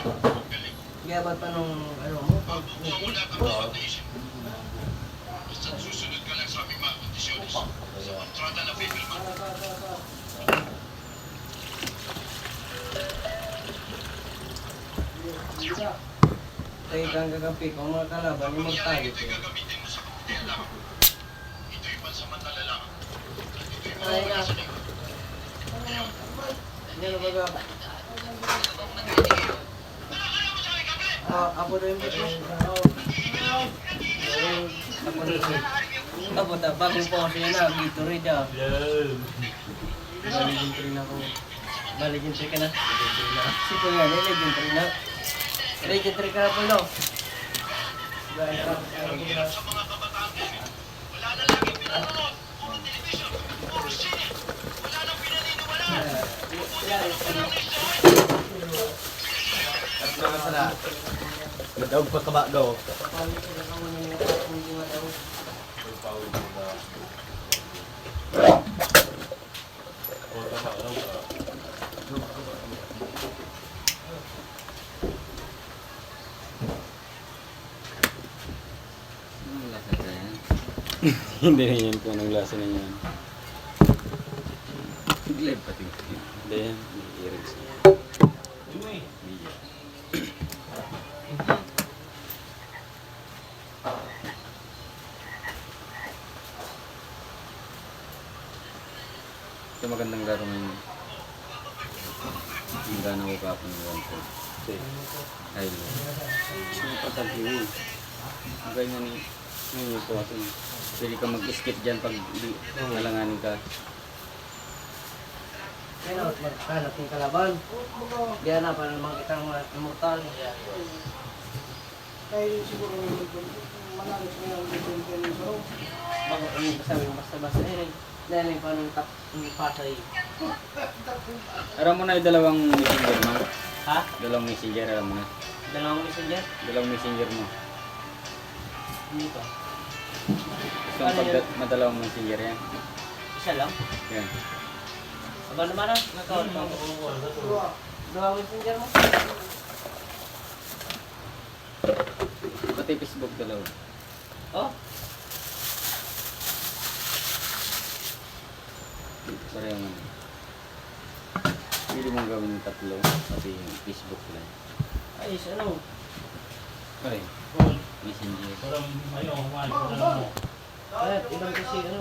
Kaya ba't pa nung ano mo? Mabubuha mo lahat ng dapat na isip mo. Basta't susunod ka lang sa aming mga kondisyones sa kontrata na pipirma. Tayo kang gagampi kung mga kalaban yung Kung yan magtayo. ito'y gagamitin mo sa kabutihan lang. Ito'y pansamantala lang. At ito'y Ay, mawawala nga. sa lingkod. Hindi na baga. Ako na yung bitch. Ako na, bagong po kasi na, Gatorade ah. Legendary na ako. Legendary ka na. Sipo nga, legendary na. Legendary ka na po, no? Ang hirap sa mga kabataan ngayon. Wala na laging pinanonood. Puro television, puro sine. Wala nang pinaniniwalaan. Madawag pa kaba daw. Hindi na yan kung anong lasa na yan. Siglib pati. Hindi yan. Iirig siya. Ito magandang laro ngayon. Ang gana ko kapon ng 1-4. Ay, importante yun. Ang ganyan ni ngayon ito kasi pwede ka mag-skip dyan pag nalanganin ka. Kaya maghanap ng kalaban. Diyan na, para naman kitang immortal. Dahil siguro manalis na yung bibigyan Bago ang kasabi ng basta-basta eh. Dahil may parang pasay. Alam mo na yung dalawang messenger mo? Ha? Dalawang messenger, alam mo na. Dalawang messenger? Dalawang messenger mo. Dito. Gusto mo pag madalawang messenger yan? Isa lang? Yan. Aba naman ah. Nakaw. Dalawang messenger mo? Pati Facebook dalawa. Oh? Parehong ano. Pwede mong gawin yung tatlo, pati yung Facebook lang. Ayos, ano? Ay, messenger. Parang ayaw, humain ko na mo. Kahit ibang kasi ano.